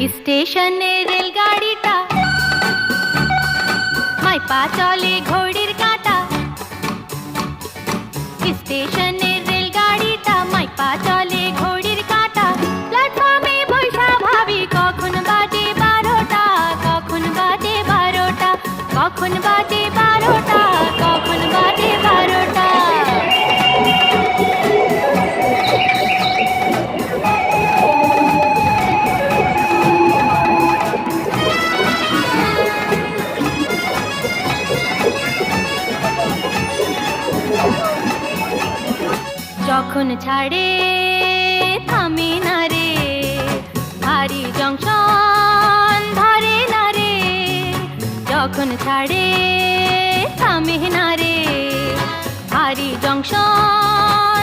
স্টেশনে রেলগাড়িটা, মাইপা চলে ঘড়ির কাঁটা। স্টেশনে রেলগাড়িটা, মাইপা চলে ঘড়ির কাঁটা। প্ল্যাটফর্মে বৈশা ভাবি কখন বাজে 12টা, কখন বাজে 12টা, কখন বাজে 12টা, কখন বাজে 12টা। যখন ছাড়ে থামে না রে, ভারী জংশন ধরে না রে। যখন ছাড়ে থামে না রে, ভারী জংশন